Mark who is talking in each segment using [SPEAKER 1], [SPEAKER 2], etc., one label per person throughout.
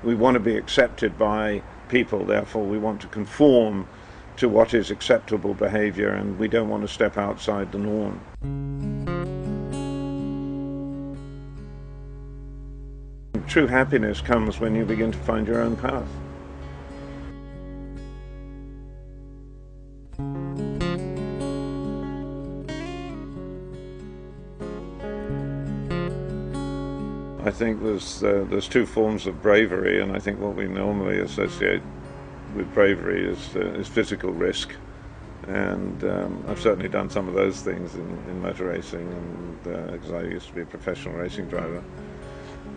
[SPEAKER 1] We want to be accepted by people, therefore we want to conform to what is acceptable behavior, and we don't want to step outside the norm. True happiness comes when you begin to find your own path. I think there's two forms of bravery, and I think what we normally associate with bravery is physical risk, and I've certainly done some of those things in motor racing, and because I used to be a professional racing driver.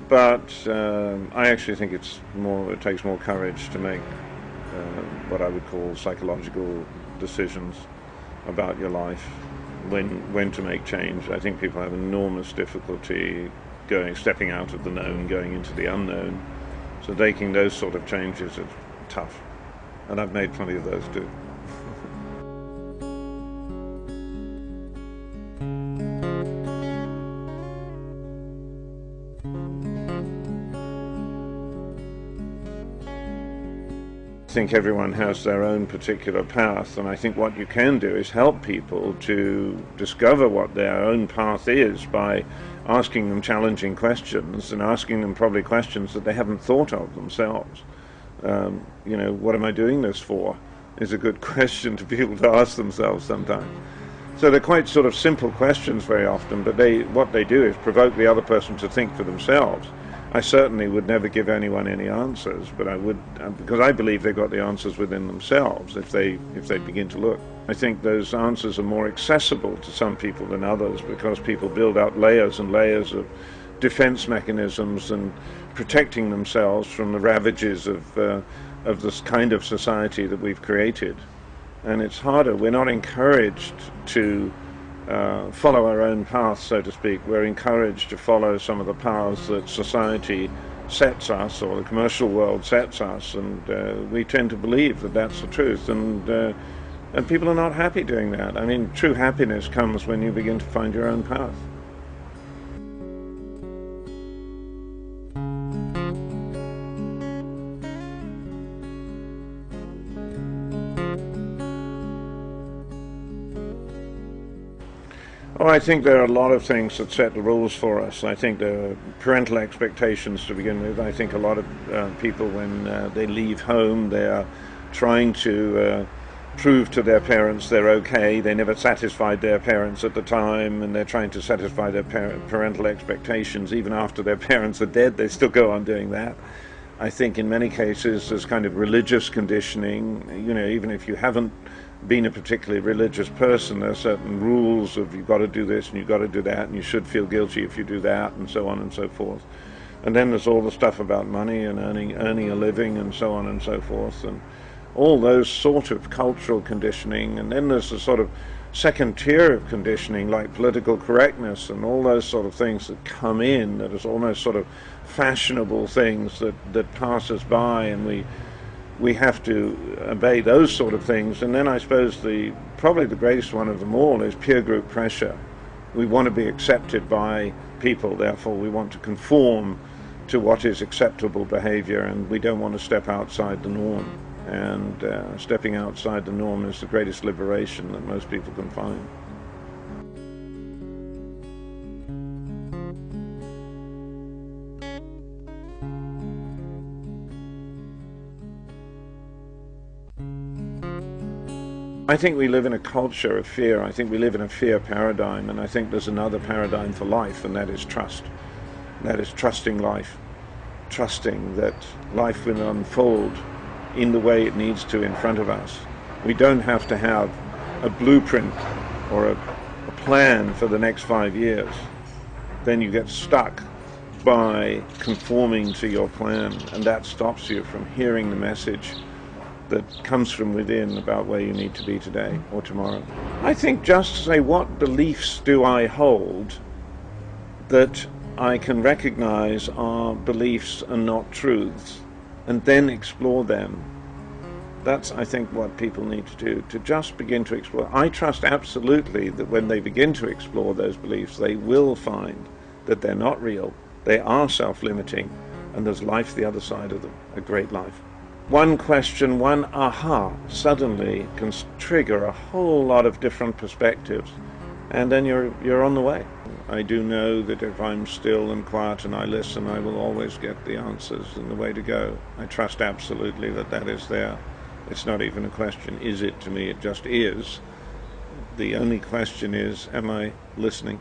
[SPEAKER 1] But I actually think it takes more courage to make what I would call psychological decisions about your life, when to make change. I think people have enormous difficulty stepping out of the known, going into the unknown. So making those sort of changes is tough, and I've made plenty of those too. I think everyone has their own particular path, and I think what you can do is help people to discover what their own path is by asking them challenging questions, and asking them probably questions that they haven't thought of themselves. What am I doing this for? Is a good question to be able to ask themselves sometimes. So they're quite sort of simple questions very often, but what they do is provoke the other person to think for themselves. I certainly would never give anyone any answers, but I would, because I believe they've got the answers within themselves if they begin to look. I think those answers are more accessible to some people than others, because people build up layers and layers of defense mechanisms and protecting themselves from the ravages of this kind of society that we've created. And it's harder. We're not encouraged to follow our own path, so to speak. We're encouraged to follow some of the paths that society sets us, or the commercial world sets us, and we tend to believe that that's the truth, and people are not happy doing that. I mean, true happiness comes when you begin to find your own path. Oh, I think there are a lot of things that set the rules for us. I think there are parental expectations to begin with. I think a lot of people, when they leave home, they are trying to prove to their parents they're okay. They never satisfied their parents at the time, and they're trying to satisfy their parental expectations. Even after their parents are dead, they still go on doing that. I think in many cases there's kind of religious conditioning. Even if you haven't been a particularly religious person, there are certain rules of you've got to do this and you've got to do that, and you should feel guilty if you do that, and so on and so forth. And then there's all the stuff about money and earning a living and so on and so forth, and all those sort of cultural conditioning. And then there's a sort of second tier of conditioning, like political correctness and all those sort of things that come in, that is almost sort of fashionable things that pass us by, and we have to obey those sort of things. And then I suppose probably the greatest one of them all is peer group pressure. We want to be accepted by people, therefore we want to conform to what is acceptable behavior, and we don't want to step outside the norm. And stepping outside the norm is the greatest liberation that most people can find. I think we live in a culture of fear. I think we live in a fear paradigm, and I think there's another paradigm for life, and that is trust. That is trusting life, trusting that life will unfold in the way it needs to in front of us. We don't have to have a blueprint or a plan for the next 5 years. Then you get stuck by conforming to your plan, and that stops you from hearing the message that comes from within about where you need to be today or tomorrow. I think just to say, what beliefs do I hold that I can recognize are beliefs and not truths, and then explore them. That's, I think, what people need to do, to just begin to explore. I trust absolutely that when they begin to explore those beliefs, they will find that they're not real, they are self-limiting, and there's life the other side of them, a great life. One question, one aha, suddenly can trigger a whole lot of different perspectives, and then you're on the way. I do know that if I'm still and quiet and I listen, I will always get the answers and the way to go. I trust absolutely that that is there. It's not even a question, is it to me? It just is. The only question is, am I listening?